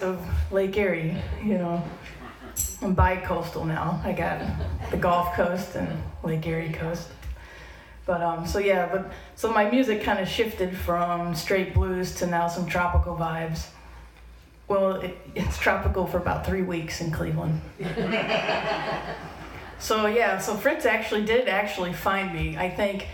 of Lake Erie, you know. I'm bi-coastal now. I got the Gulf Coast and Lake Erie coast. But so my music kind of shifted from straight blues to now some tropical vibes. Well, it's tropical for about 3 weeks in Cleveland. So Fritz did find me. I think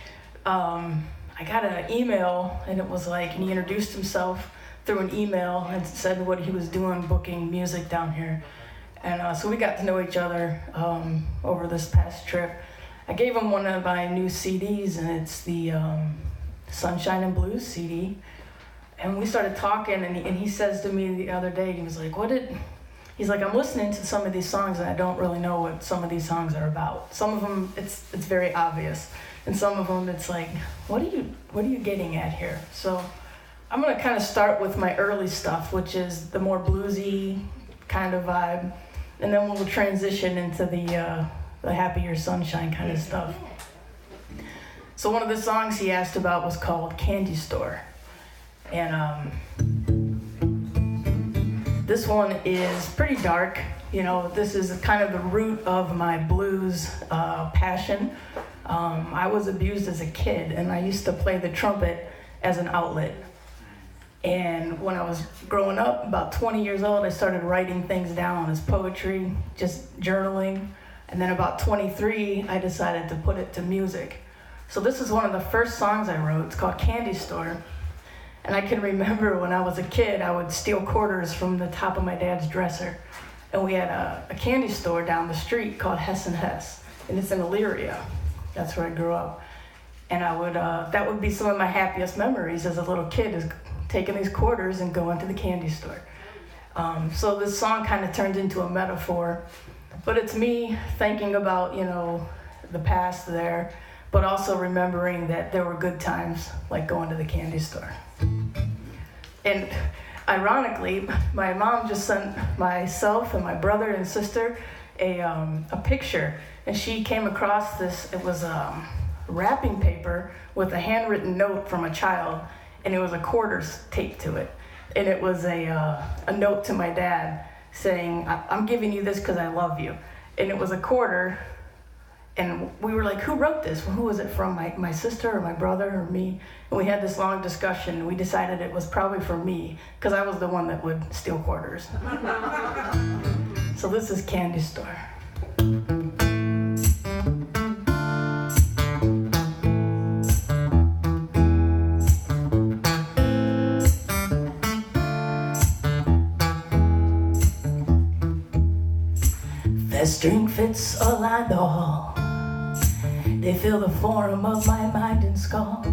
I got an email, and it was like, and he introduced himself through an email and said what he was doing, booking music down here. And so we got to know each other over this past trip. I gave him one of my new CDs, and it's the Sunshine and Blues CD. And we started talking, and he says to me the other day, he was like, he's like, I'm listening to some of these songs, and I don't really know what some of these songs are about. Some of them, it's very obvious. And some of them, it's like, what are you getting at here? So I'm going to kind of start with my early stuff, which is the more bluesy kind of vibe. And then we'll transition into the happier sunshine kind of stuff. So one of the songs he asked about was called Candy Store. And this one is pretty dark. You know, this is kind of the root of my blues passion. I was abused as a kid, and I used to play the trumpet as an outlet. And when I was growing up, about 20 years old, I started writing things down as poetry, just journaling. And then about 23, I decided to put it to music. So this is one of the first songs I wrote. It's called Candy Store. And I can remember when I was a kid, I would steal quarters from the top of my dad's dresser. And we had a candy store down the street called Hess and Hess. And it's in Elyria. That's where I grew up. And I would that would be some of my happiest memories as a little kid, is taking these quarters and going to the candy store. So this song kind of turned into a metaphor. But it's me thinking about, you know, the past there, but also remembering that there were good times, like going to the candy store. And ironically, my mom just sent myself and my brother and sister a picture, and she came across this. It was wrapping paper with a handwritten note from a child, and it was a quarters taped to it. And it was a note to my dad saying, I'm giving you this because I love you. And it was a quarter, and we were like, who wrote this? Who was it from, my sister or my brother or me? And we had this long discussion, and we decided it was probably for me, because I was the one that would steal quarters. So this is Candy Store. Festering fits align the hall. They fill the forum of my mind and skull.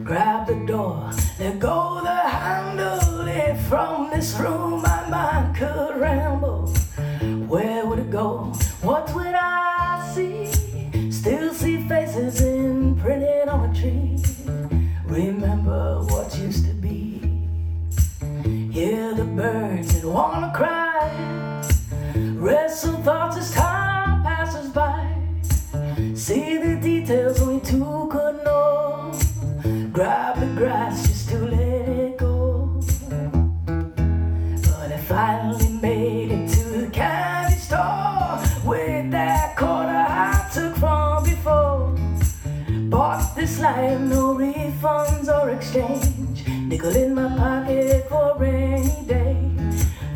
Grab the door, let go the handle. If from this room my mind could ramble, where would it go? What would I see? Still see faces imprinted on a tree. Remember what used to be. Hear the birds that wanna cry. Wrestle thoughts as time passes by. See the details only two could know. Grab the grass just to let it go. But I finally made it to the candy store with that quarter I took from before. Bought this life, no refunds or exchange. Nickel in my pocket for a rainy day.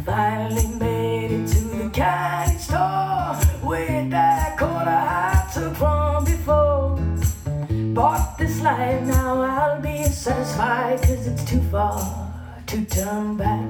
Finally made it to the candy store with that quarter I took from before. Bought this life, now I'll be satisfied, 'cause it's too far to turn back.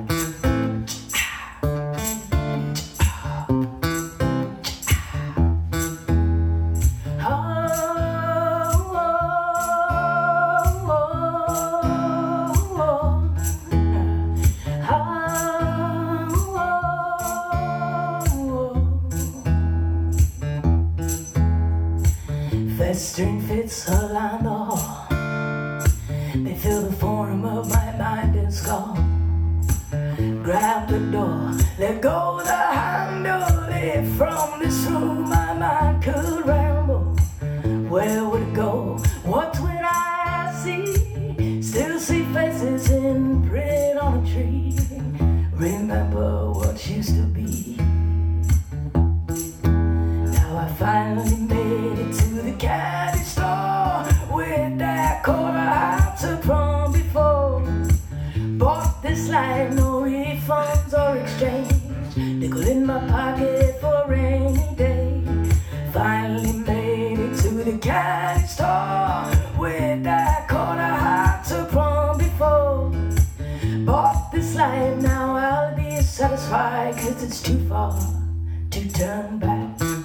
Festering fits align the hall. They fill the forum of my mind and skull. Grab the door, let go the handle. If from this room my mind could ramble, where would it go? What would I see? Still see faces imprinted on a tree. this life, no refunds or exchange. Nickel in my pocket for a rainy day. Finally made it to the candy store with that corner hot to plumb before. Bought this life, now I'll be satisfied, 'cause it's too far to turn back.